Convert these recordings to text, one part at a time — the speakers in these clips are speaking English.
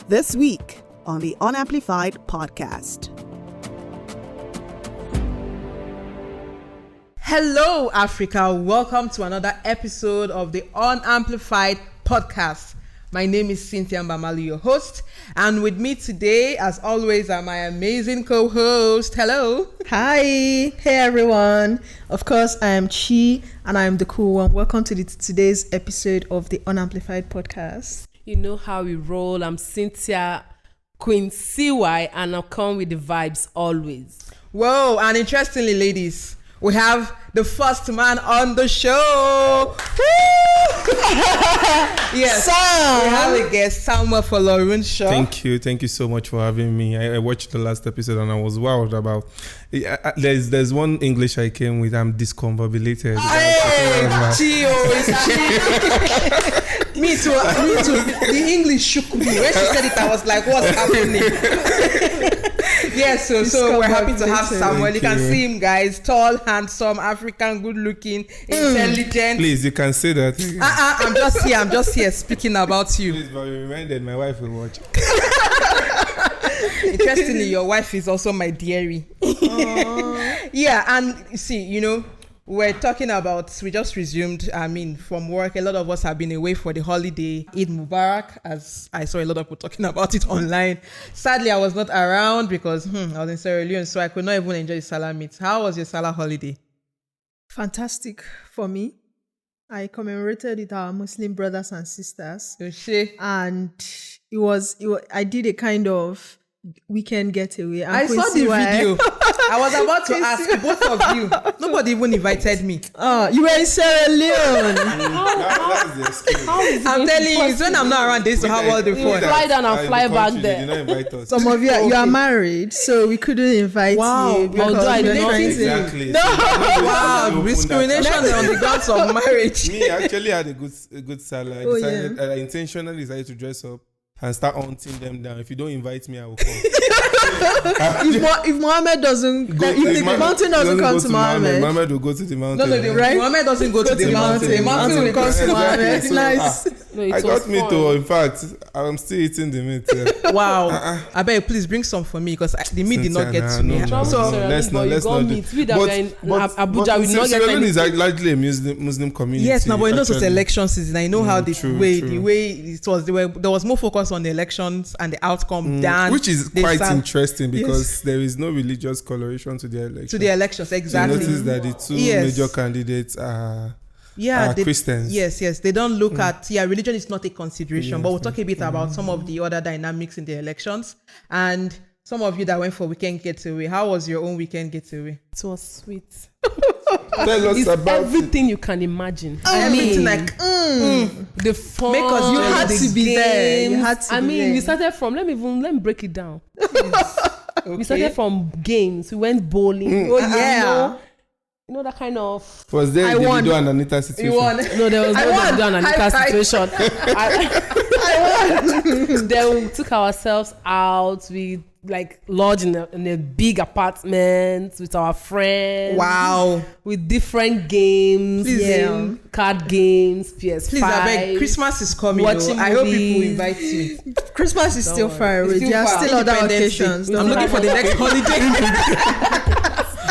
This week on the Unamplified podcast. Hello, Africa. Welcome to another episode of the Unamplified podcast. My name is Cynthia Mbamalu, your host. And with me today, as always, are my amazing co-host. Hello. Hi. Hey, everyone. Of course, I am Chi, and I am the cool one. Welcome to today's episode of the Unamplified podcast. You know how we roll. I'm Cynthia, Queen CY, and I'll come with the vibes always. Whoa, and interestingly, ladies, we have the first man on the show. Yes, we have a guest, Samuel Folorunsho show. Thank you so much for having me. I watched the last episode and I was wowed about. There's one English I came with. I'm discombobulated. Me too. The English shook me. When she said it, I was like, "What's happening?" Yes, so we're happy to have Samuel. You can see him, guys. Tall, handsome, African, good-looking, intelligent. Please, you can say that. I'm just here speaking about you. Please, but you reminded my wife will watch. Interestingly, your wife is also my dearie. Yeah, and see, we're talking about, we just resumed, from work. A lot of us have been away for the holiday. Eid Mubarak, as I saw a lot of people talking about it online. Sadly, I was not around because I was in Sierra Leone, so I could not even enjoy the Salah meat. How was your Salah holiday? Fantastic for me. I commemorated with our Muslim brothers and sisters. And I did a kind of weekend getaway. I saw the video. I was about to ask both of you. Nobody even invited me. You were in Sierra Leone. I'm telling you, it's when I'm not around, they to have all the fun. Fly down and fly back there. Invite us. Some of you are married, so we couldn't invite you. Although I did not Exactly. No. Wow, discrimination on the grounds of marriage. Me, I actually had a good Salah. I intentionally decided to dress up and start hunting them down. If you don't invite me, I will come. If Mohammed doesn't, if the mountain doesn't come to Mohammed will go to the mountain. No, right? Mohammed doesn't go to the mountain. The mountain will come to Mohammed. So, nice. I got meat too. In fact, I'm still eating the meat. Wow. I beg, please bring some for me because the meat did not get to me. Let's not. We that were in Abuja, we not get Sierra Leone is largely a Muslim community. Yes, now, but you know, it's election season. I know how the way it was. There was more focus on the elections and the outcome than which is quite interesting because there is no religious coloration to the elections. To the elections, exactly. So notice that the two major candidates are Christians. Yes. They don't look at, religion is not a consideration, but we'll talk a bit about some of the other dynamics in the elections. And some of you that went for weekend getaway, how was your own weekend getaway? It was sweet. Tell us about everything you can imagine. Everything the fun. Because you had to be there. You had to be there. We started from, let me break it down. We started from games. We went bowling. You know that kind of. Was there a Davido and Anita situation? You won. No, there was no Davido and Anita situation. I won. Then we took ourselves out. We lodged in a big apartment with our friends. Wow. With different games, card games, PS5. Please, I beg, Christmas is coming. I hope people invite me. Christmas is still far away. There are still other occasions. I'm looking for the next holiday.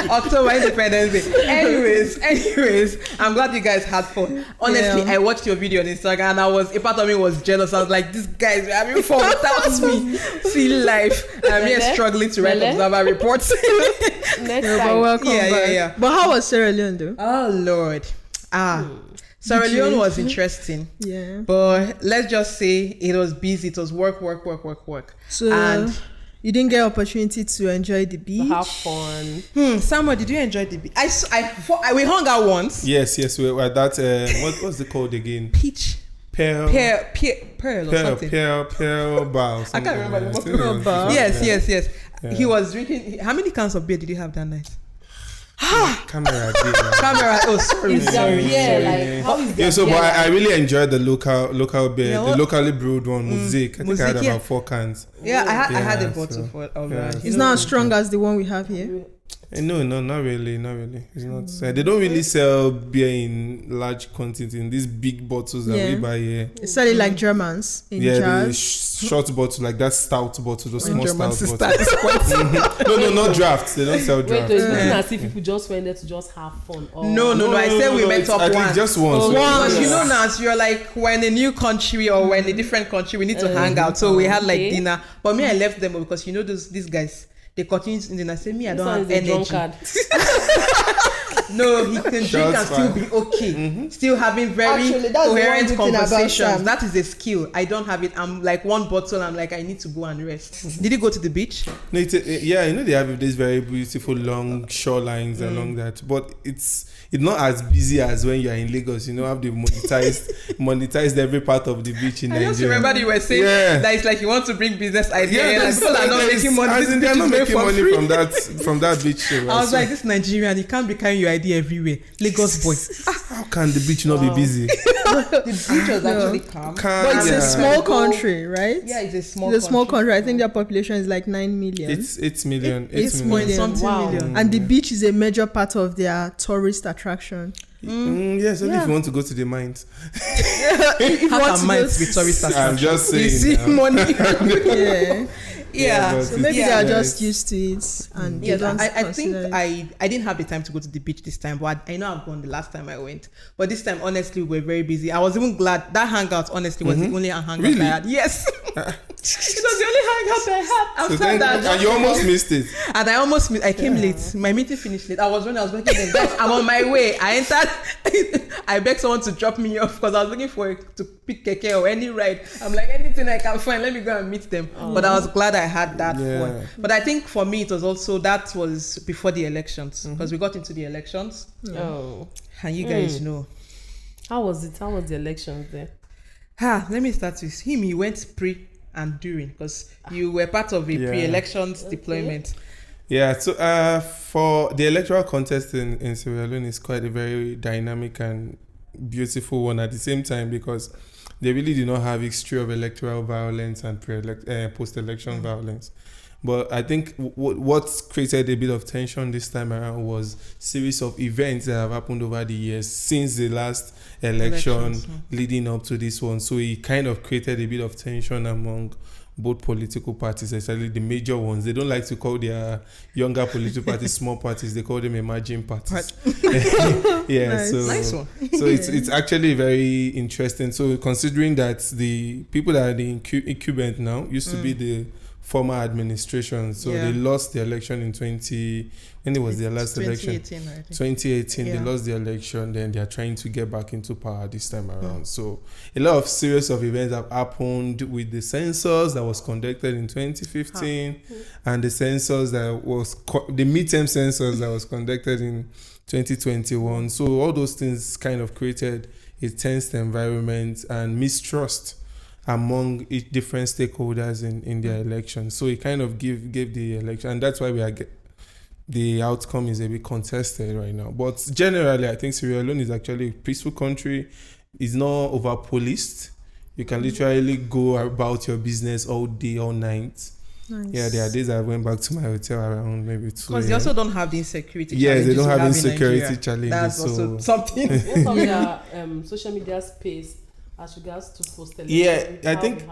October Independence Day. Anyways, I'm glad you guys had fun. Honestly, I watched your video on Instagram and a part of me was jealous. I was like, these guys are having fun without me. See life. I'm here struggling to write observer reports. Next time. But welcome back. Yeah. But how was Sierra Leone though? Oh Lord. Sierra Leone was interesting. Yeah. But let's just say it was busy. It was work. So and you didn't get opportunity to enjoy the beach. Have fun. Samuel, did you enjoy the beach? We hung out once. Yes, we were at that. What's it called again? Peach. Pearl or something. Pearl bar or something. I can't remember. Pearl bar. Yes. Yeah. He was drinking. How many cans of beer did you have that night? Camera. Oh, sorry. But I really enjoyed the local beer, the locally brewed one, Muzik. I think I had about 4 cans. Yeah, I had a bottle of that. It's not as strong as the one we have here. No, not really. It's not. They don't really sell beer in large quantity in these big bottles that we buy here. They sell it like Germans in jars. Short bottle, like that stout bottle, those small stout bottles. No, not drafts. They don't sell drafts. Wait, it's not as if people just went there to just have fun. No. I said we met up once. Just once. Because you know, Nance, you're like, we're in a new country or we're in a different country, we need to hang out. So we had like dinner. But me, I left them because you know these guys. They continue to dinner. I say, me, I don't have energy. No, he can drink and still be okay. Still having very coherent conversations. That is a skill. I don't have it. I'm like one bottle. I'm like, I need to go and rest. Did you go to the beach? No, yeah, you know they have these very beautiful long shorelines along that, but it's not as busy as when you're in Lagos. You know, have the monetized every part of the beach in Nigeria. I just remember you were saying that it's like you want to bring business ideas. People are not making money. They're not making money from that beach show. I was like, this Nigerian, you can't be carrying your idea everywhere. Lagos boy. How can the beach not be busy? The beach was actually calm. But it's a small country, right? Yeah, it's a small country. I think their population is like 9 million. It's 8 million. 8 million. Wow. Million. And the beach is a major part of their tourist attraction. Yes, only if you want to go to the mines. If you want to go to the tourist attraction. I'm just saying. You see money. Yeah. So maybe they are just used to it, and they don't I think I didn't have the time to go to the beach this time, but I know I've gone the last time I went. But this time, honestly, we're very busy. I was even glad that hangout. Honestly, was the only hangout I had. Yes, it was the only hangout I had. I'm sad that. And you almost missed it. And I almost missed. I came late. My meeting finished late. I was working them. Guys, I'm on my way. I entered. I begged someone to drop me off because I was looking to pick keke or any ride. I'm like, anything I can find, let me go and meet them. But I was glad I had that one. But I think for me, it was also, that was before the elections, because we got into the elections. And you guys know. How was it? How was the elections there? Let me start with him. He went pre and during, because you were part of a pre-elections deployment. Yeah, so for the electoral contest in Sierra Leone is quite a very dynamic and beautiful one at the same time, because they really do not have history of electoral violence and post-election violence. But I think what created a bit of tension this time around was series of events that have happened over the years since the last election leading up to this one. So it kind of created a bit of tension among both political parties, especially the major ones. They don't like to call their younger political parties small parties. They call them emerging parties. Nice. Nice one. So it's actually very interesting. So considering that the people that are the incumbent now used to be the former administration, so they lost the election in when it was their last election, 2018. They lost the election. Then they are trying to get back into power this time around. So a lot of series of events have happened with the census that was conducted in 2015 and the census that was the midterm census that was conducted in 2021. So all those things kind of created a tense environment and mistrust among each different stakeholders in their election. So it kind of gave the election, and that's why the outcome is a bit contested right now. But generally, I think Sierra Leone is actually a peaceful country. It's not over-policed. You can literally go about your business all day, all night. Nice. Yeah, there are days I went back to my hotel around maybe 2 because they also don't have the insecurity challenges. Yes, they don't have insecurity challenges. That's also something. Most of their social media space as regards to post-election. I think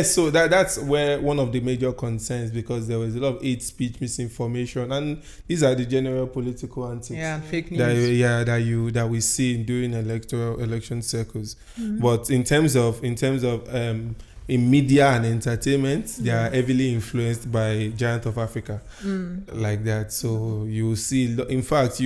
so that's where one of the major concerns, because there was a lot of hate speech, misinformation, and these are the general political antics. Yeah, fake news. That we see during election circles. But in terms of in media and entertainment, they are heavily influenced by Giant of Africa, like that. So you see, in fact,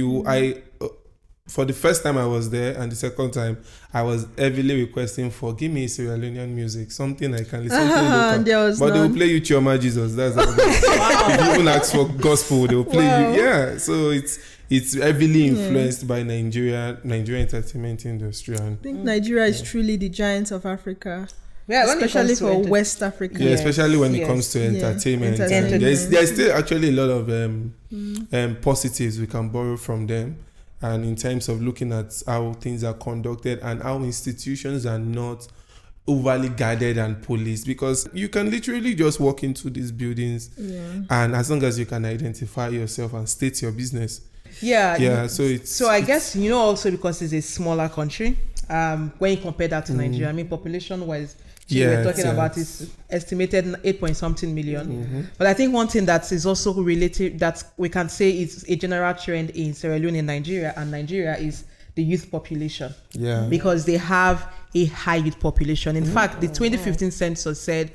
for the first time I was there, and the second time I was heavily requesting for, give me Sierra Leonean music, something I can listen to. But they will play you Chioma Jesus. That's how if you even ask for gospel, they will play you. Yeah, so it's heavily influenced by Nigerian entertainment industry. And I think Nigeria is truly the Giant of Africa. Yeah, especially for West Africa. Yeah, especially when it comes to entertainment. There's still actually a lot of positives we can borrow from them. And in terms of looking at how things are conducted and how institutions are not overly guarded and policed, because you can literally just walk into these buildings and as long as you can identify yourself and state your business. So I guess, also because it's a smaller country, when you compare that to Nigeria, I mean, population wise, we're talking about is estimated 8 point something million. But I think one thing that is also related, that we can say is a general trend in Sierra Leone and Nigeria is the youth population. Because they have a high youth population. In fact, the 2015 census said,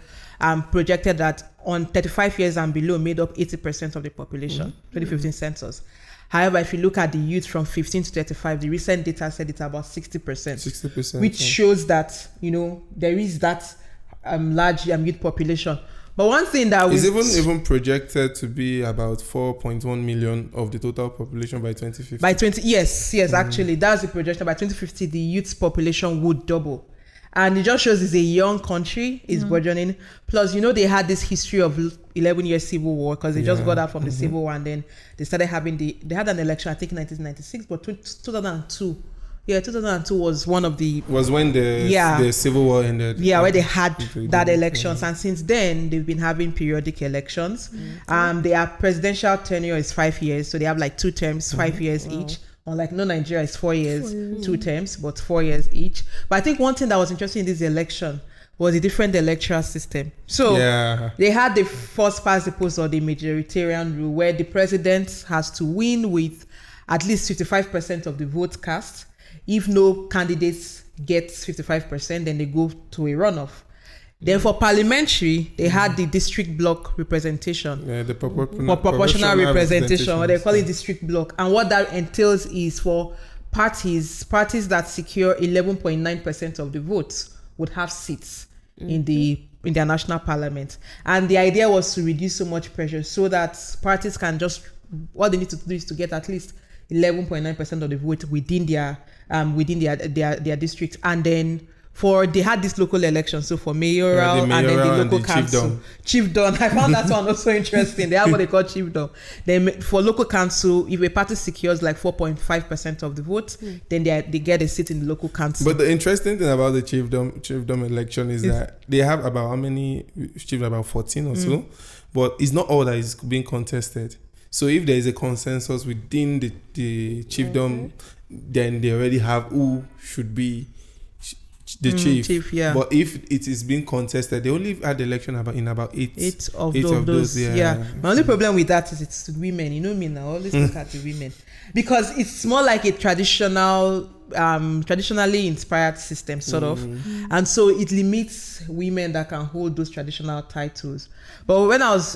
projected that on 35 years and below made up 80% of the population. 2015 census. However, if you look at the youth from 15 to 35, the recent data said it's about 60%, which shows that, there is that large youth population. But one thing that is even projected to be about 4.1 million of the total population by 2050. Yes, actually, that's the projection. By 2050, the youth population would double. And it just shows it's a young country, it's burgeoning. Plus, they had this history of 11-year civil war, because they just got out from the civil war, and then they started having they had an election, I think in 1996, but 2002. Yeah, 2002 was one of the... Was when the civil war ended. Yeah, where they had that elections. And since then, they've been having periodic elections. Their presidential tenure is 5 years. So they have like 2 terms, 5 years each. Unlike Nigeria is 4 years, 2 terms, but 4 years each. But I think one thing that was interesting in this election was a different electoral system. So they had the first past the post, or the majoritarian rule, where the president has to win with at least 55% of the vote cast. If no candidates gets 55%, then they go to a runoff. Then for parliamentary, they had the district block representation. The proportional representation, what they call it district block. And what that entails is for parties that secure 11.9% of the votes would have seats in their national parliament. And the idea was to reduce so much pressure so that parties can just, what they need to do is to get at least 11.9% of the vote within their district. And then they had this local election, so for mayoral and then the local council. Chiefdom. I found that one also interesting. They have what they call chiefdom. Then for local council, if a party secures like 4.5% of the vote, then they get a seat in the local council. But the interesting thing about the chiefdom election is that they have about how many chiefs? About 14 or so. But it's not all that is being contested. So if there is a consensus within the chiefdom, then they already have who should be the chief. But if it is being contested, they only had the election in about eight of those. My only problem with that is it's women. You know me now, I always look at the women, because it's more like a traditionally inspired system, sort of, and so it limits women that can hold those traditional titles. But when I was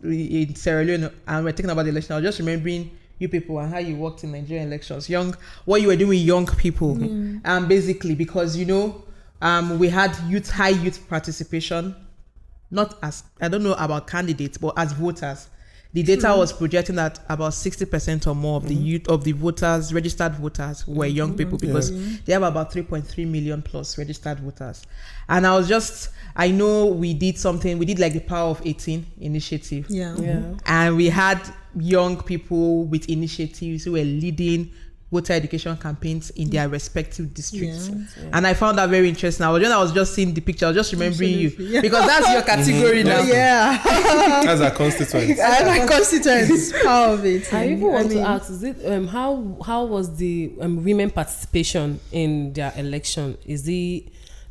in Sierra Leone and we're talking about the election, I was just remembering you people and how you worked in Nigerian elections, what you were doing with young people, basically, because we had high youth participation, not as, I don't know about candidates, but as voters. The data was projecting that about 60% or more of the youth of the voters, registered voters, were young people, because they have about 3.3 million plus registered voters. And I know we did like the Power of 18 initiative. And we had young people with initiatives who were leading voter education campaigns in their respective districts. And I found that very interesting. When I was just seeing the picture, I was just remembering you, because that's your category now. As a constituent. Power of it. I even want to ask, is it how was the women participation in their election?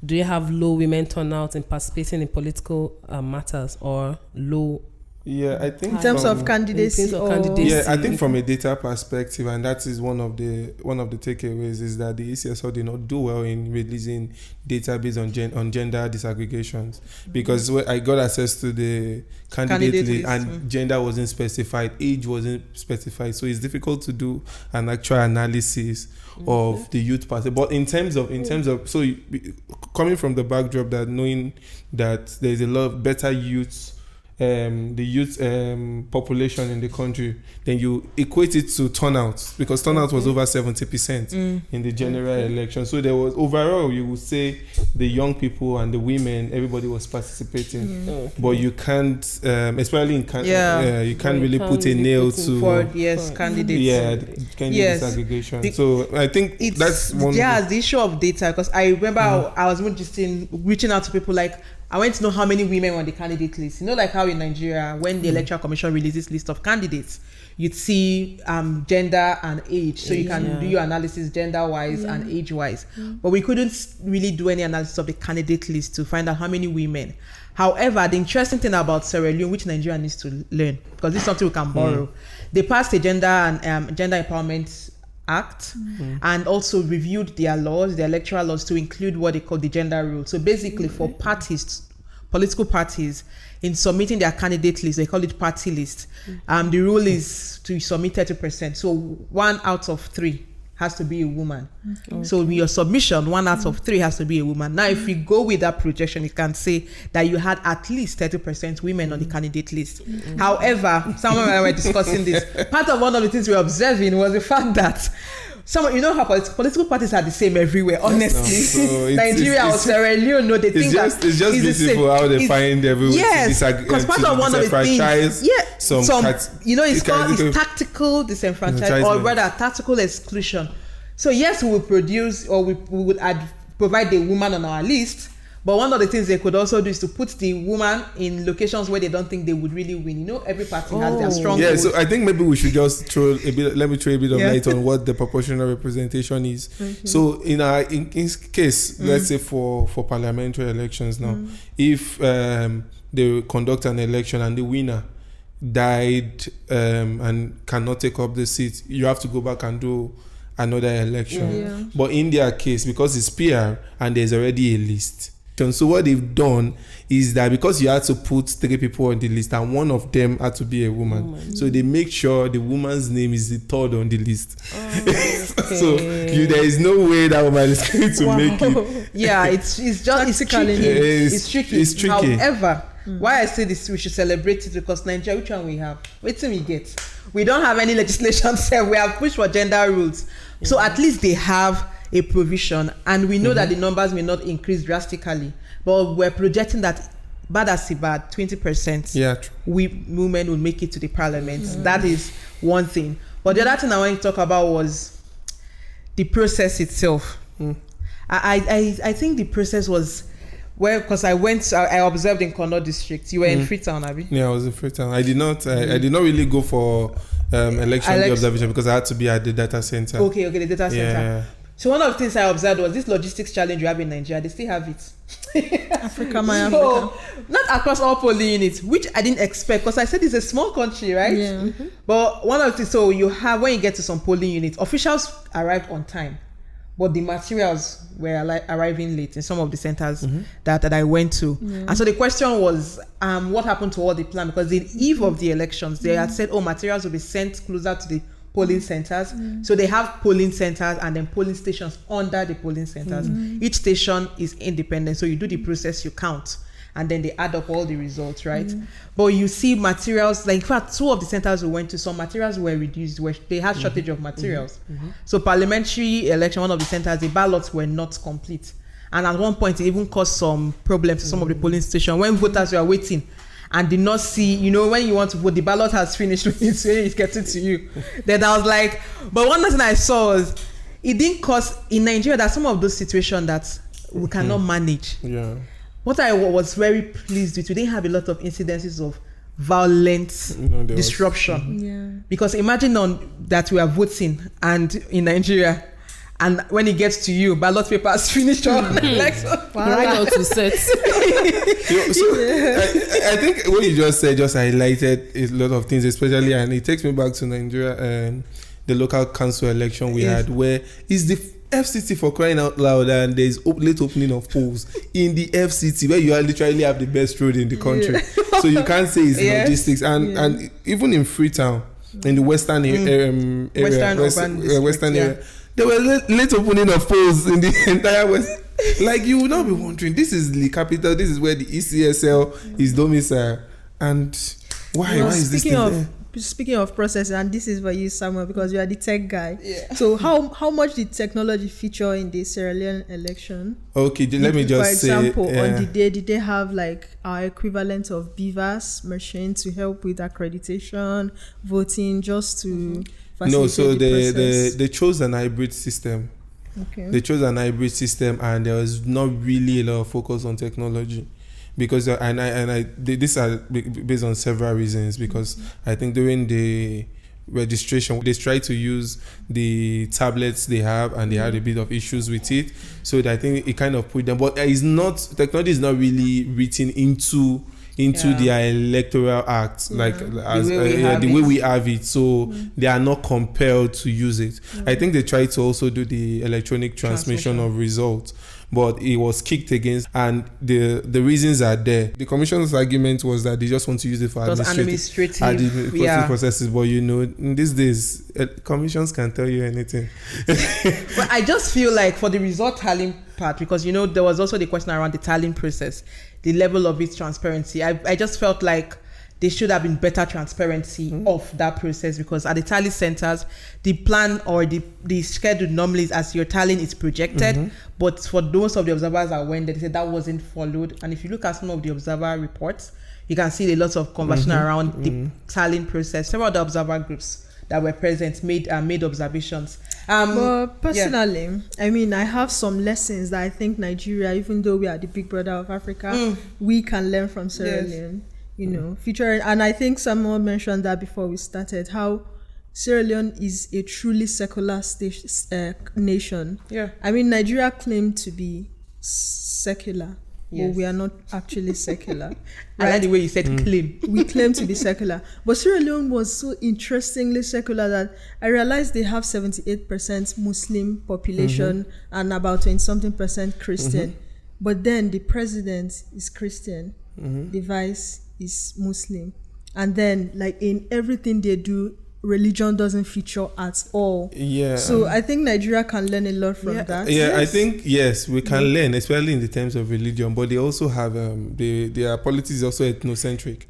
Do you have low women turnout in participating in political matters, or low? Yeah, I think in terms of candidacy. Yeah, I think from a data perspective, and that is one of the takeaways, is that the ECSO did not do well in releasing data based on gender disaggregations, because I got access to the candidate list, and gender wasn't specified, age wasn't specified, so it's difficult to do an actual analysis of the youth party. But in terms of so coming from the backdrop that knowing that there's a lot of better youth the youth population in the country, then you equate it to turnout, because turnout was over 70% in the general election. So there was, overall, you would say the young people and the women, everybody was participating. But you can't, especially in you can't really put a nail to candidates. Yeah, candidate disaggregation. So I think that's one. Yeah, the issue of data, because I remember I was just reaching out to people, like, I went to know how many women were on the candidate list. You know, like how in Nigeria, when the Electoral Commission releases list of candidates, you'd see gender and age. So you can do your analysis gender-wise and age-wise. But we couldn't really do any analysis of the candidate list to find out how many women. However, the interesting thing about Sierra Leone, which Nigeria needs to learn, because this is something we can borrow, they passed a gender and gender empowerment Act and also reviewed their laws, the electoral laws, to include what they call the gender rule. So basically for parties, political parties, in submitting their candidate list, they call it party list. The rule is to submit 30%. So 1 out of 3 has to be a woman. So with your submission, 1 out of 3 has to be a woman. Now, if you go with that projection, it can say that you had at least 30% women on the candidate list. However, someone and I were discussing this. Part of one of the things we were observing was the fact that you know how political parties are the same everywhere, honestly. So Nigeria or Sierra Leone, no, they think it's just beautiful how they find everyone. Yes, because part of one of the things, it's tactical disenfranchisement, or rather tactical exclusion. So yes, we will produce, or we would provide the woman on our list. But one of the things they could also do is to put the woman in locations where they don't think they would really win. You know, every party has their strong vote. So I think maybe we should just let me throw a bit of light on what the proportional representation is. So in case, let's say for parliamentary elections now, if they conduct an election and the winner died and cannot take up the seat, you have to go back and do another election. But in their case, because it's PR and there's already a list, so what they've done is that because you had to put 3 people on the list and one of them had to be a woman, so they make sure the woman's name is the 3rd on the list. So there is no way that woman is going to make it. Yeah, it's tricky. It's tricky. However, why I say this, we should celebrate it, because Nigeria, which one we have? Wait till we get. We don't have any legislation set. We have pushed for gender rules. So at least they have a provision, and we know that the numbers may not increase drastically, but we're projecting that bad as bad 20% women will make it to the parliament. That is one thing. But the other thing I want to talk about was the process itself. I think the process was because I observed in Kono district. You were in Freetown, Abi? Yeah, I was in Freetown. I did not really go for election observation because I had to be at the data center. Okay, the data center. Yeah. So one of the things I observed was this logistics challenge you have in Nigeria. They still have it. Africa. Not across all polling units, which I didn't expect, because I said it's a small country, right? Yeah. But one of the things, so you have, when you get to some polling units, officials arrived on time, but the materials were arriving late in some of the centers that I went to. And so the question was, what happened to all the plan? Because the eve of the elections, they had said, materials will be sent closer to the polling centers. So they have polling centers and then polling stations under the polling centers. Each station is independent. So you do the process, you count, and then they add up all the results, right? But you see materials, like in fact, 2 of the centers we went to, some materials were reduced, where they had shortage of materials. So parliamentary election, one of the centers, the ballots were not complete. And at one point, it even caused some problems to some of the polling stations when voters were waiting and did not see, when you want to vote, the ballot has finished when it's getting to you. Then I was like, but one thing I saw was, it didn't cause, in Nigeria, there's some of those situations that we cannot manage. Yeah. What I was very pleased with, we didn't have a lot of incidences of violent disruption. Because imagine that we are voting and in Nigeria, and when it gets to you, ballot papers finished on election. Right out to set. I think what you just said just highlighted a lot of things, especially, and it takes me back to Nigeria and the local council election we had, where is the FCT, for crying out loud, and there's late opening of polls in the FCT where you literally have the best road in the country. So you can't say it's logistics. And even in Freetown, in the western area, there were late opening of polls in the entire West. Like, you would not be wondering, this is the capital, this is where the ECSL is domiciled, And why is this thing there? Speaking of process, and this is for you, Samuel, because you are the tech guy. Yeah. So how much did technology feature in the Sierra Leone election? Okay, let me just say. For example, on the day, did they have like our equivalent of BVAS machine to help with accreditation, voting, just to facilitate No, so the process? they chose an hybrid system. Okay. They chose an hybrid system, and there was not really a lot of focus on technology. Because these are based on several reasons. Because I think during the registration, they tried to use the tablets they have, and they had a bit of issues with it. So I think it kind of put them. But technology is not really written into their electoral act, the way we have it. So they are not compelled to use it. I think they tried to also do the electronic transmission of results, but it was kicked against, and the reasons are there. The commission's argument was that they just want to use it for administrative processes. But in these days, commissions can tell you anything. But I just feel like for the result tallying part, because there was also the question around the tallying process, the level of its transparency. I just felt like there should have been better transparency of that process, because at the tally centers, the plan or the schedule normally is as your tallying is projected, but for most of the observers that went there, they said that wasn't followed. And if you look at some of the observer reports, you can see a lot of conversation around the tallying process. Several of the observer groups that were present made observations. But personally, I mean, I have some lessons that I think Nigeria, even though we are the big brother of Africa, we can learn from Sierra Leone. Featuring, and I think someone mentioned that before we started, how Sierra Leone is a truly secular nation. Yeah. I mean, Nigeria claimed to be secular, but we are not actually secular. Right? I like the way you said claim. We claim to be secular. But Sierra Leone was so interestingly secular that I realized they have 78% Muslim population and about 20-something% Christian. But then the president is Christian, the vice is Muslim, and then like in everything they do, religion doesn't feature at all. So I think Nigeria can learn a lot from that. I think we can learn, especially in the terms of religion, but they also have their politics is also ethnocentric.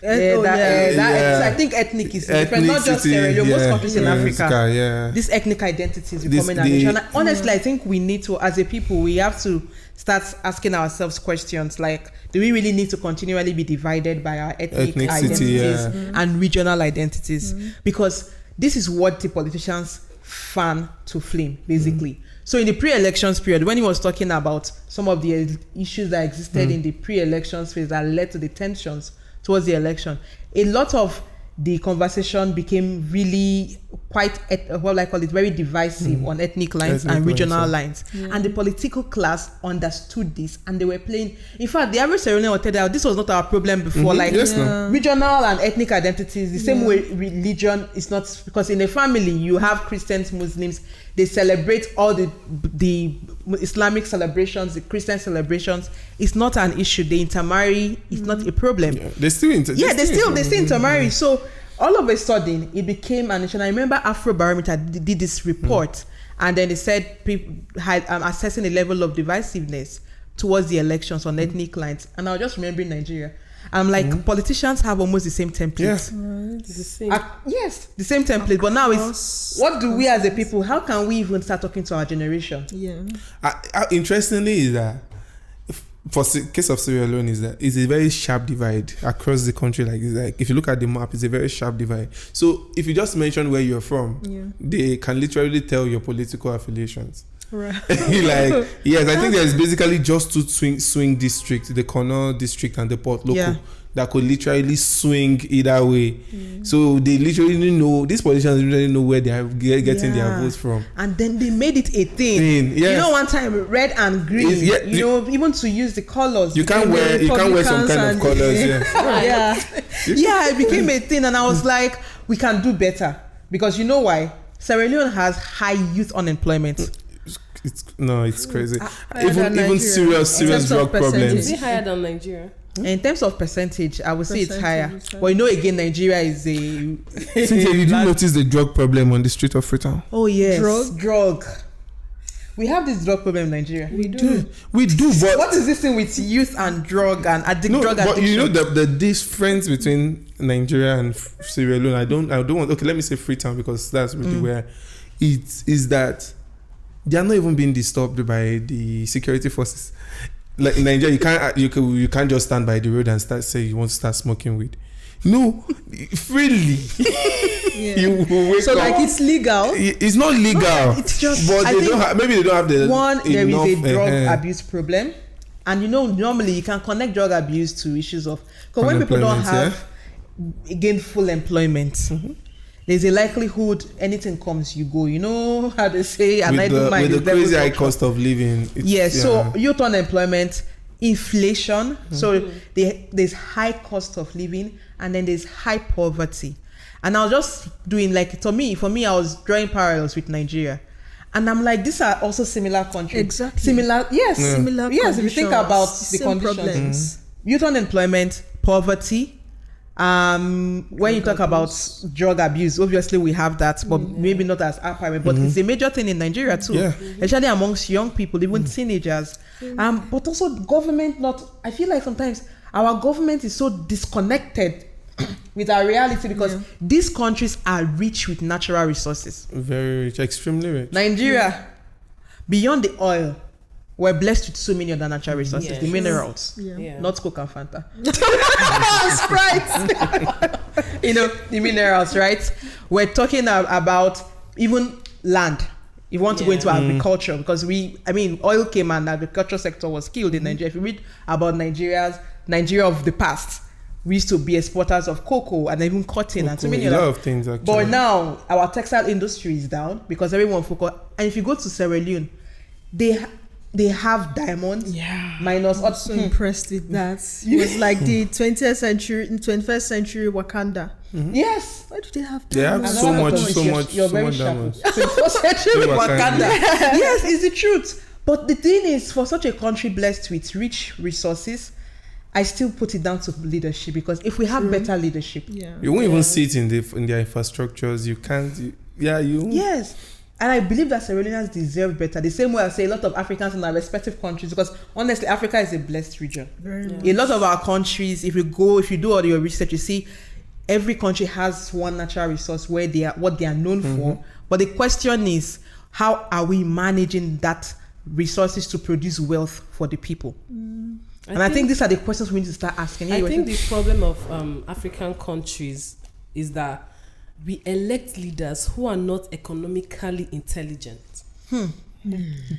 I think ethnic is different, not just Sierra Leone, most countries in Africa. This ethnic identity is becoming an issue. And honestly, I think we need to, as a people, we have to start asking ourselves questions like, do we really need to continually be divided by our ethnic identities and regional identities? Because this is what the politicians fan to flame, basically. So in the pre-elections period, when he was talking about some of the issues that existed in the pre-elections phase that led to the tensions towards the election, a lot of the conversation became really quite, very divisive on ethnic lines and regional lines. And the political class understood this, and they were playing. In fact, the average Sierra Leone will tell that this was not our problem before. Regional and ethnic identities, the same way religion is not, because in a family you have Christians, Muslims, they celebrate all the Islamic celebrations, the Christian celebrations. It's not an issue. They intermarry. It's not a problem. They still intermarry. So all of a sudden, it became an issue. And I remember Afrobarometer did this report, and then they said people had assessing the level of divisiveness towards the elections on ethnic lines. And I was just remembering Nigeria. I'm like, politicians have almost the same template. The same. The same template. But now it's, what do we as a people, how can we even start talking to our generation? Interestingly, is that for the case of Sierra Leone, is that it's a very sharp divide across the country. Like if you look at the map, it's a very sharp divide. So if you just mention where you're from, they can literally tell your political affiliations. Right. I think there's basically just two swing districts, the Kono district and the Port Local, that could literally swing either way. So they literally know, these politicians really know where they are getting their votes from. And then they made it a thing. One time red and green, even to use the colors. You can't wear some kind of colors. It became a thing, and I was like, we can do better. Because you know why? Sierra Leone has high youth unemployment. It's crazy. Even serious drug problems. Is it higher than Nigeria? In terms of percentage, I would say it's higher. But again, Nigeria is a... Cynthia, did you notice the drug problem on the street of Freetown? Oh, yes. Drug? we have this drug problem in Nigeria. We do. But what is this thing with youth and drug and drug addiction? But you know the difference between Nigeria and Sierra Leone. I don't want. Okay, let me say Freetown because that's really where it is that they are not even being disturbed by the security forces. Like in Nigeria, you can't just stand by the road and say you want to start smoking weed. No, freely. You will wake so up. like it's legal. It's not legal. No, it's just. But maybe they don't have the there is a drug abuse problem, and normally you can connect drug abuse to issues of because when people don't have gainful employment. There's a likelihood anything comes, you go. You know how they say, and with the crazy high cost of living. So youth unemployment, inflation. So there's high cost of living, and then there's high poverty. And I was just doing for me, I was drawing parallels with Nigeria, and I'm like, these are also similar countries. Exactly. Similar, yes, similar. Yes, if you think about the conditions, problems. Youth unemployment, poverty. When you talk about drug abuse, obviously we have that, but maybe not as apparent, but it's a major thing in Nigeria too, especially amongst young people, even teenagers. But also government I feel like sometimes our government is so disconnected with our reality because these countries are rich with natural resources. Very rich, extremely rich. Nigeria, beyond the oil, we're blessed with so many other natural resources, the minerals, not Coke and Fanta. Sprite. The minerals, right? We're talking about even land. You want to go into agriculture because oil came and the agriculture sector was killed in Nigeria. If you read about Nigeria of the past, we used to be exporters of cocoa and even cotton and so many other things. Actually. But now our textile industry is down because everyone focus. And if you go to Sierra Leone, they have diamonds. Yeah, minus. I'm so impressed with that. It was like the 21st century Wakanda. Yes. Why do they have diamonds? They have so much diamonds. 21st century Wakanda. Yes, it's the truth. But the thing is, for such a country blessed with rich resources, I still put it down to leadership because if we have better leadership, you won't even see it in their infrastructures. You can't. Yes. And I believe that Sierra Leoneans deserve better. The same way I say a lot of Africans in our respective countries, because honestly, Africa is a blessed region. Very nice. A lot of our countries, if you do all your research, you see every country has one natural resource where what they are known for. But the question is, how are we managing that resources to produce wealth for the people? I think these are the questions we need to start asking. I think the problem of African countries is that we elect leaders who are not economically intelligent.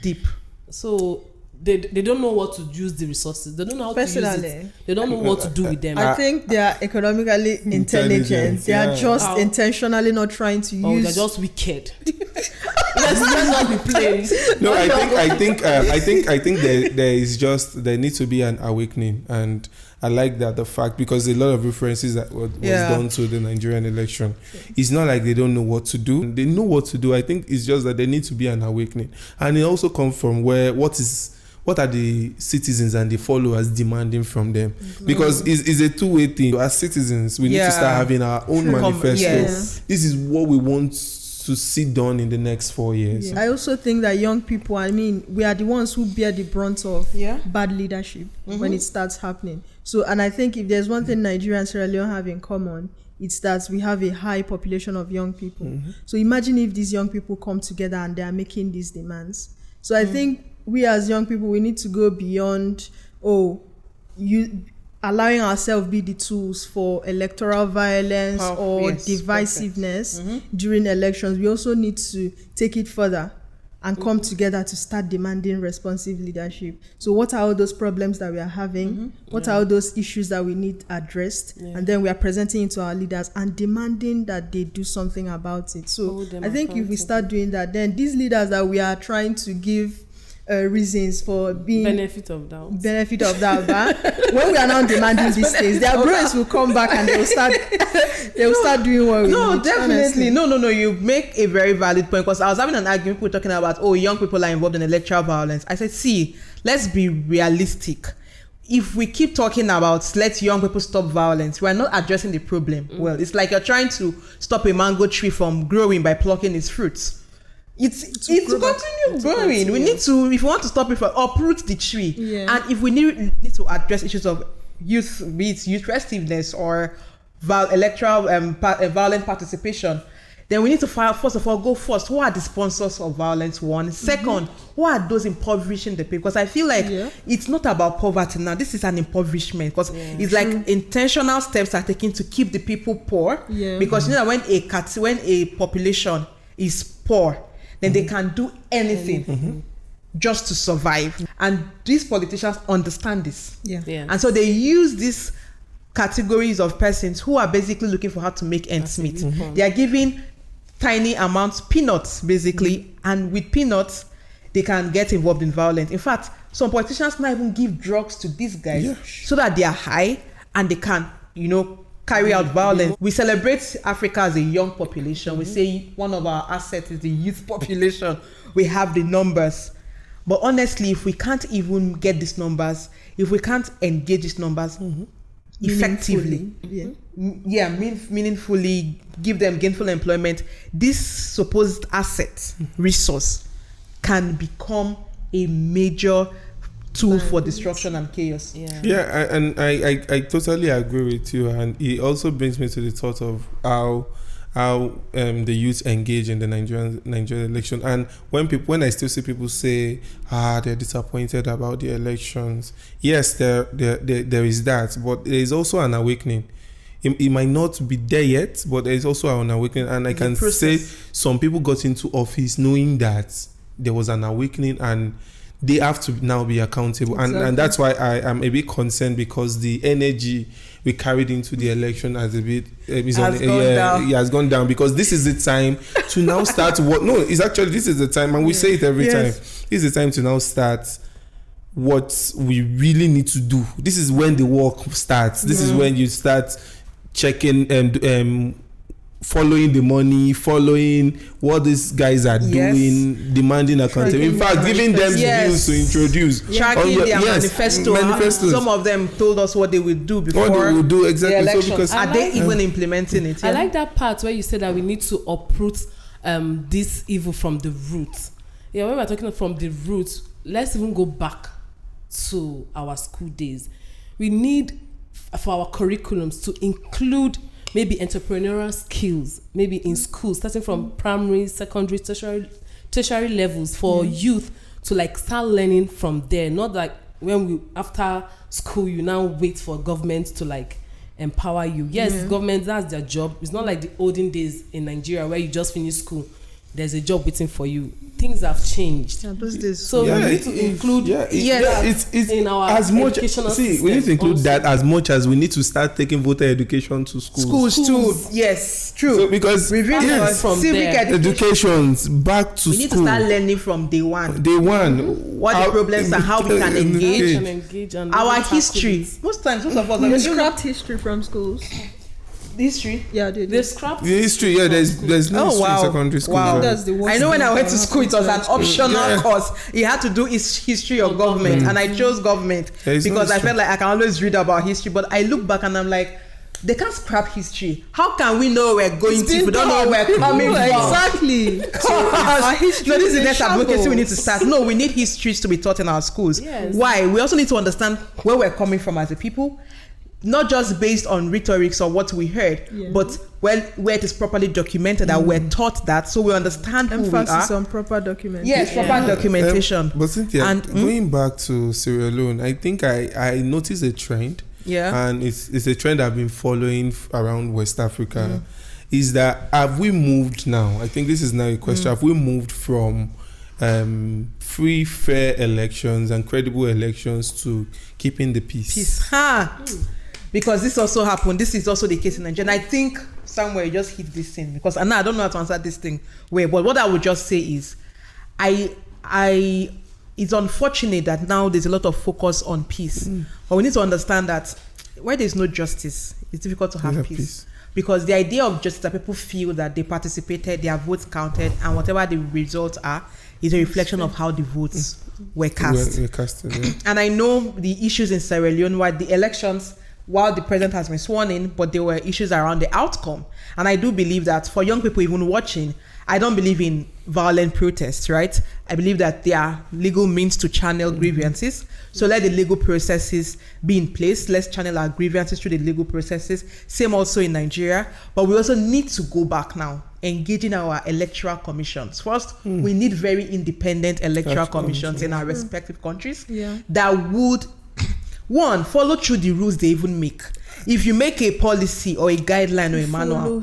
Deep. So they don't know what to use the resources. They don't know how to use it. They don't know what to do with them. I think they are economically intelligent. They are just intentionally not trying to use. They're just wicked. Let's not be playing. No, I think there needs to be an awakening, and I like the fact because a lot of references that was done to the Nigerian election. It's not like they don't know what to do. They know what to do. I think it's just that there needs to be an awakening, and it also comes from what are the citizens and the followers demanding from them? Because it's a two-way thing. As citizens, we need to start having our own manifesto. Yes. This is what we want to see done in the next 4 years. I also think that young people, we are the ones who bear the brunt of bad leadership when it starts happening. So, and I think if there's one thing Nigeria and Sierra Leone have in common, it's that we have a high population of young people. So imagine if these young people come together and they are making these demands. So I think we as young people, we need to go beyond, allowing ourselves be the tools for electoral violence or divisiveness during elections. We also need to take it further and come together to start demanding responsive leadership. So what are all those problems that we are having? What are all those issues that we need addressed? And then we are presenting it to our leaders and demanding that they do something about it. So I think if we start doing that, then these leaders that we are trying to give reasons for being benefit of doubt, when we are now demanding these things, their brains will come back and they will start doing what we need. Definitely. No, you make a very valid point, because I was having an argument, people talking about young people are involved in electoral violence. I said, see, let's be realistic. If we keep talking about let young people stop violence, we're not addressing the problem. Well, it's like you're trying to stop a mango tree from growing by plucking its fruits. it's to continue growing. We need to, if we want to stop it from uproot the tree. Yeah. And if we need to address issues of youth, be it youth restiveness or electoral violent participation, then we need to first of all go first. Who are the sponsors of violence? One. Second, who are those impoverishing the people? Because I feel like it's not about poverty now. This is an impoverishment because it's like intentional steps are taken to keep the people poor. Yeah. Because you know when a population is poor, then they can do anything just to survive. And these politicians understand this. Yeah. And so they use these categories of persons who are basically looking for how to make ends meet. They are giving tiny amounts, peanuts basically, and with peanuts they can get involved in violence. In fact, some politicians now even give drugs to these guys so that they are high and they can, carry out violence. We celebrate Africa as a young population. We say one of our assets is the youth population. We have the numbers. But honestly, if we can't even get these numbers, if we can't engage these numbers effectively, meaningfully give them gainful employment, this supposed asset resource can become a major tool for destruction and chaos. I totally agree with you, and it also brings me to the thought of how the youth engage in the Nigerian election. And when I still see people say they're disappointed about the elections, yes, there is that, but there is also an awakening. It might not be there yet, but there is also an awakening, and I can say some people got into office knowing that there was an awakening and they have to now be accountable. Exactly. And that's why I am a bit concerned, because the energy we carried into the election has a bit has gone down, because this is the time to now start this is the time, and we say it every time. This is the time to now start what we really need to do. This is when the work starts. This is when you start checking and following the money, following what these guys are doing, demanding accountability. In fact, giving them bills to introduce. Tracking their manifesto. Some of them told us what they will do before the election. So because are they even implementing it? I like that part where you said that we need to uproot this evil from the roots. Yeah, when we're talking from the roots, let's even go back to our school days. We need for our curriculums to include maybe entrepreneurial skills, maybe in schools, starting from primary, secondary, tertiary levels, for youth to start learning from there. Not like when after school you now wait for government to empower you. Yes, government, that's their job. It's not like the olden days in Nigeria where you just finish school, there's a job waiting for you. Things have changed. Those days. So we need to include it's in our as much. educational system. We need to include that as much as we need to start taking voter education to schools. Schools too. Yes, true. So because from civic educations back to we need school. to start learning from day one. What the problems are, how we can engage. Our history. Most times, most of us we scrapped history from schools. History? Yeah, they scrapped the history. Yeah, there's no history in secondary school. Wow. I know when I went to school, it was an optional course. You had to do history of government, and I chose government because I felt like I can always read about history. But I look back and I'm like, they can't scrap history. How can we know where we're going to if we don't know where we're coming from? Exactly. Our history this is the next advocacy we need to start. No, we need histories to be taught in our schools. Yes. Why? We also need to understand where we're coming from as a people. Not just based on rhetorics or what we heard, but where it is properly documented that we're taught that, so we understand who we are. Emphasis on proper documentation. Yes, proper documentation. But Cynthia, going back to Sierra Leone, I think I noticed a trend. Yeah. And it's a trend I've been following around West Africa. Is that have we moved now? I think this is now a question. Have we moved from free, fair elections and credible elections to keeping the peace? Because this also happened. This is also the case in Nigeria. And I think somewhere you just hit this thing, because I don't know how to answer this thing. But what I would just say is, it's unfortunate that now there's a lot of focus on peace. But we need to understand that where there's no justice, it's difficult to have peace. Because the idea of justice, that people feel that they participated, their votes counted, and whatever the results are, is a reflection of how the votes were cast. And I know the issues in Sierra Leone, where the elections, while the president has been sworn in, but there were issues around the outcome. And I do believe that for young people even watching, I don't believe in violent protests, right? I believe that there are legal means to channel grievances. So let the legal processes be in place. Let's channel our grievances through the legal processes. Same also in Nigeria. But we also need to go back now, engaging our electoral commissions. First, we need very independent electoral commissions in our respective countries that would, one, follow through the rules they even make. If you make a policy or a guideline or a manual,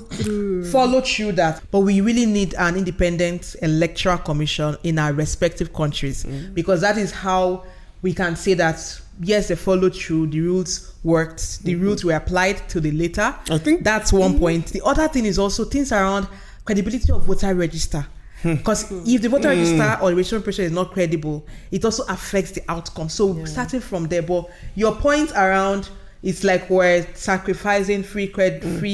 follow through that. But we really need an independent electoral commission in our respective countries, because that is how we can say that, yes, they followed through, the rules worked, the rules were applied to the letter. I think that's one point. The other thing is also things around credibility of voter register. Because if the voter register or the registration process is not credible, it also affects the outcome. So starting from there, but your point around, it's like we're sacrificing free,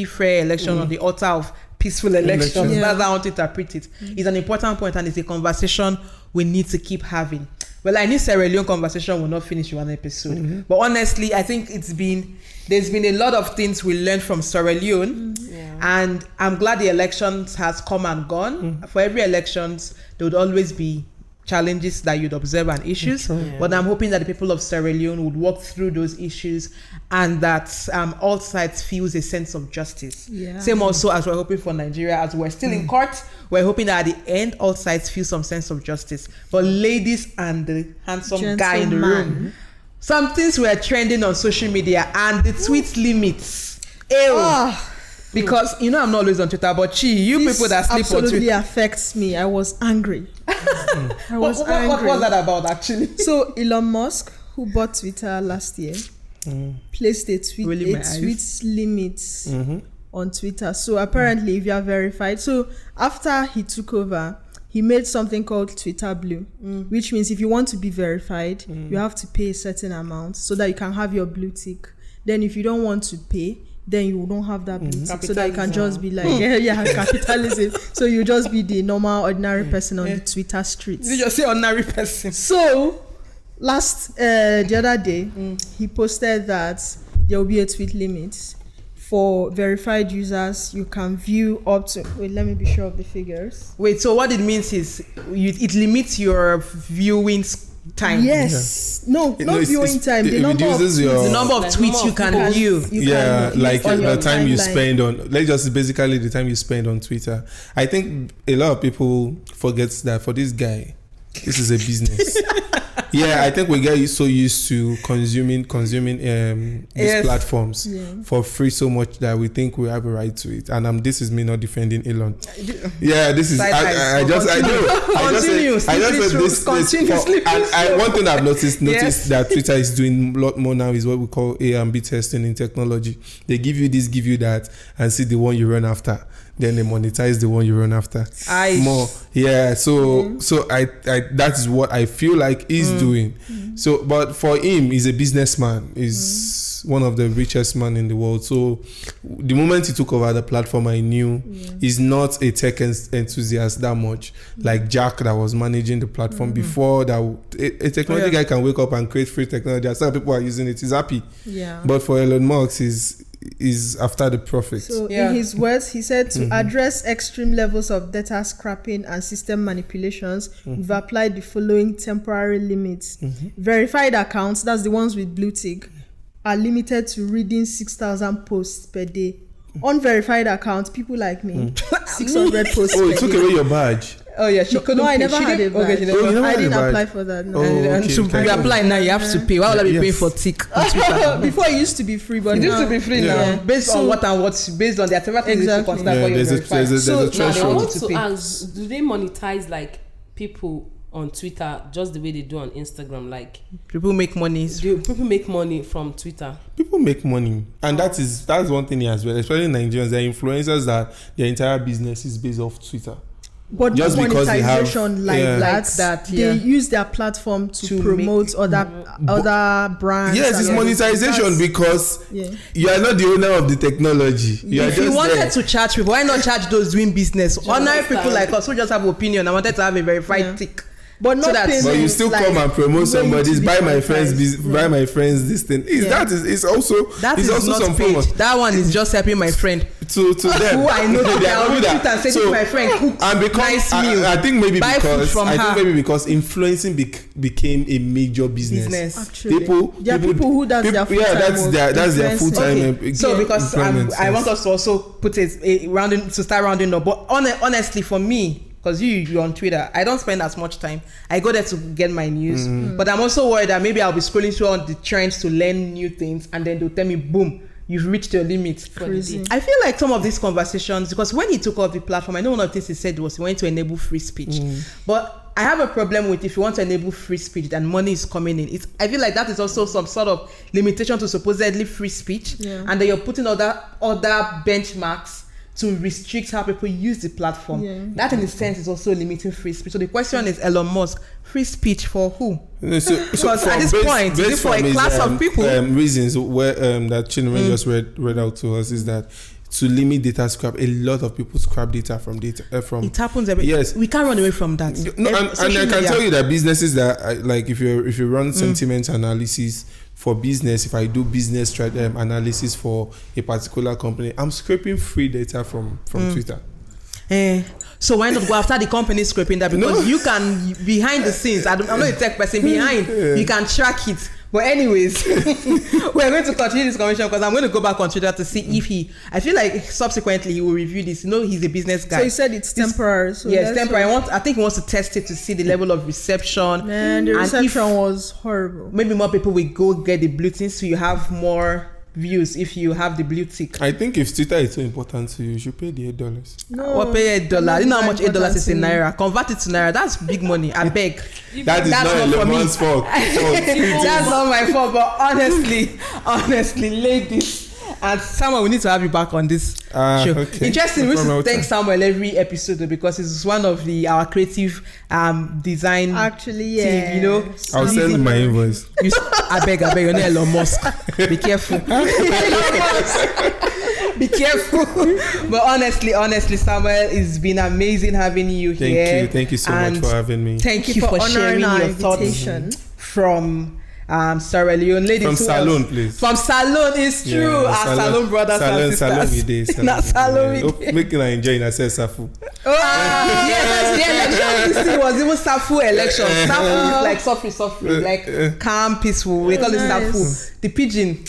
fair election on the altar of peaceful elections. That's how I want to interpret it. It's an important point, and it's a conversation we need to keep having. Well, I knew Sierra Leone conversation will not finish one episode. But honestly, I think there's been a lot of things we learned from Sierra Leone. And I'm glad the elections has come and gone. For every elections, there would always be challenges that you'd observe and issues. But I'm hoping that the people of Sierra Leone would walk through those issues, and that all sides feels a sense of justice. Same also as we're hoping for Nigeria, as we're still in court, we're hoping that at the end all sides feel some sense of justice. But ladies and the handsome guy in the room, some things were trending on social media, and the tweet limits. Because I'm not always on Twitter, but people that sleep on Twitter absolutely affects me. I was angry. I was angry. What was that about, actually? So Elon Musk, who bought Twitter last year, placed a tweet limit on Twitter. So apparently, if you are verified, so after he took over, he made something called Twitter Blue, which means if you want to be verified, you have to pay a certain amount so that you can have your blue tick. Then if you don't want to pay, then you don't have that blue tick, so that you can just be like, capitalism. So you just be the normal, ordinary person on the Twitter streets. You just say ordinary person. So the other day, he posted that there will be a tweet limit for verified users. You can view up to, let me be sure of the figures. So what it means is it limits your viewing time. Yes. No, not viewing time. The number of tweets you can view. Like the time you spend on, let's just basically the time you spend on Twitter. I think a lot of people forget that for this guy, this is a business. I think we get so used to consuming these platforms for free so much that we think we have a right to it. And this is me not defending Elon. This is I just one thing I've noticed that Twitter is doing a lot more now is what we call A and B testing in technology. They give you this, give you that, and see the one you run after. Then they monetize the one you run after more. So I that is what I feel like he's doing. So, but for him, he's a businessman. He's one of the richest man in the world. So the moment he took over the platform, I knew he's not a tech enthusiast that much like Jack that was managing the platform before. That a technology guy can wake up and create free technology. Some people are using it. He's happy. But for Elon Musk, is after the profit. So in his words, he said to address extreme levels of data scrapping and system manipulations, we've applied the following temporary limits. Verified accounts, that's the ones with blue tick, are limited to reading 6,000 posts per day. Unverified accounts, people like me, 600 posts per day. You took away your badge. She couldn't. No, I never had a badge. I didn't apply for that. No. You apply now, you have to pay. Why would I be paying for tick on Twitter? Before it used to be free, but it used to be free now. Based on what's based on the activities you consider for your verified. There's a threshold. I want to ask, do they monetize like people on Twitter just the way they do on Instagram? Like people make money. People make money from Twitter. People make money, and that's one thing as well. Especially Nigerians, they're influencers that their entire business is based off Twitter. But just because they have that, they use their platform to promote other brands. Yes, it's monetization because you are not the owner of the technology. If you wanted to charge people, why not charge those doing business? Ordinary people like us who just have opinion. I wanted to have a verified tick. but not payments. But you still like, come and promote somebody's buy my friends this thing. It's also some form of, that one is just helping my friend to them who I know that say so, my friend cooks and because nice meal. I think maybe because influencing became a major business. Actually, there are people who that's their their full time. Okay. So because I want us to also put start rounding up. But honestly, for me, because you're on Twitter, I don't spend as much time. I go there to get my news, but I'm also worried that maybe I'll be scrolling through on the trends to learn new things, and then they'll tell me, boom, you've reached your limit. Crazy. I feel like some of these conversations, because when he took off the platform, I know one of the things he said was he wanted to enable free speech. But I have a problem with if you want to enable free speech and money is coming in. I feel like that is also some sort of limitation to supposedly free speech, and then you're putting other benchmarks to restrict how people use the platform. That in a sense is also limiting free speech. So the question is, Elon Musk, free speech for who? Because at this point, is it for a class of people? Reasons where that Chinwe just read out to us is that to limit data scrap, a lot of people scrap data from it happens every. Yes, we can't run away from that. No, and I can tell you that businesses that like if you run sentiment analysis for business, if I do business analysis for a particular company, I'm scraping free data from Twitter. So why not go after the company scraping that? Because you can, behind the scenes, I'm not a tech person, behind, you can track it. But anyways, we're going to continue this conversation because I'm going to go back on Twitter to see if I feel like subsequently he will review this. He's a business guy. So he said it's temporary. So yes, temporary. I think he wants to test it to see the level of reception. Man, the reception was horrible. Maybe more people will go get the blue tick, so you have more views if you have the blue tick. I think if Twitter is so important to you should pay the $8. No, pay $8. You know how much $8 is in naira? Convert it to naira. That's big money. I beg. That's not Elon Musk's fault. That's not my fault. But honestly, ladies. And Samuel, we need to have you back on this show. Okay. Interesting. We should thank Samuel every episode because he's one of our creative design. Actually, yeah. Team, I'll send my invoice. I beg, you're not Elon Musk. Be careful. Be careful. But honestly, Samuel, it's been amazing having you here. Thank you so much for having me. Thank you for sharing your thoughts from Sierra Leone, ladies. From Salone, please. From Salone, it's true. Our Salone brothers and sisters. Salone, making I enjoy yourself, Safu. Yes, the election this year was even Safu election. Safu is like softly, like calm, peaceful. We call it Safu. The pigeon.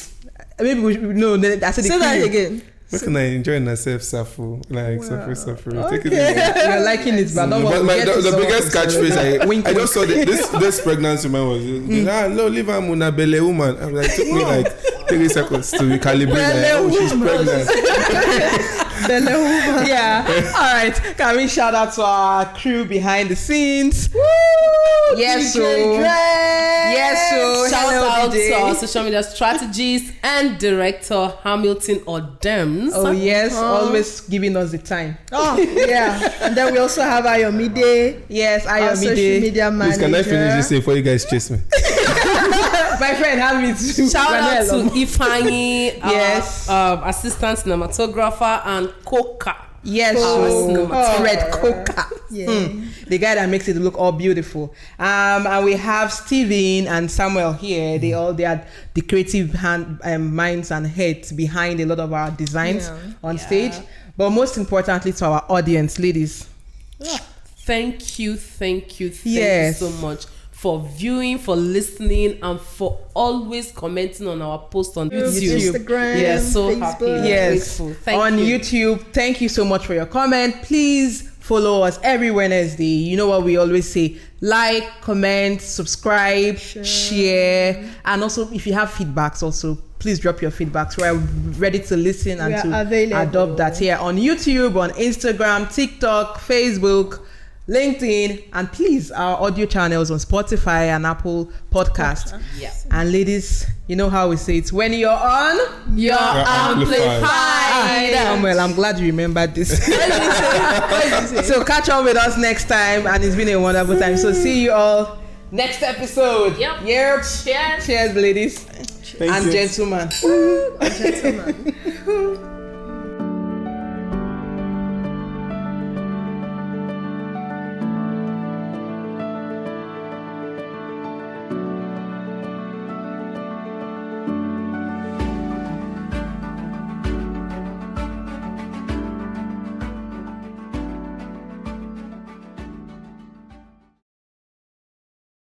Maybe we no. I said say that again. Making I enjoy myself, Safu, like Safu. Okay. Take it easy. You're liking it, but don't worry. The biggest catchphrase I just saw this pregnant woman was no, leave her Muna Bele woman. I'm like, took me like 30 seconds to recalibrate. She's pregnant. Yeah. All right. Can we shout out to our crew behind the scenes? Woo! Yes, so. Shout out to our social media strategist and director Hamilton Odems. Oh yes, always giving us the time. Oh yeah, and then we also have Ayomide. Yes, Ayomide, our social media manager. Please, can I finish this before you guys chase me? My friend, have me too. Shout out to Ifeanyi, yes, assistant cinematographer, and Coca. Yes, Fred Coca. Yeah. The guy that makes it look all beautiful. And we have Steven and Samuel here. They are the creative minds and heads behind a lot of our designs on stage. But most importantly, to our audience, ladies. Thank you so much for viewing, for listening, and for always commenting on our post on YouTube. Instagram, yes, so Facebook. happy. Yes, on YouTube. Thank you so much for your comment. Please follow us every Wednesday. You know what we always say: like, comment, subscribe, share, and also if you have feedbacks, also please drop your feedbacks. We're ready to listen and to adopt that here on YouTube, on Instagram, TikTok, Facebook, LinkedIn, and please our audio channels on Spotify and Apple Podcast. Yes. And ladies, you know how we say it: when you're on, you're amplified. Samuel, I'm glad you remembered this. So catch up with us next time, and it's been a wonderful time. So see you all next episode. Yep. Cheers, ladies. Thank you. Gentlemen. Gentlemen.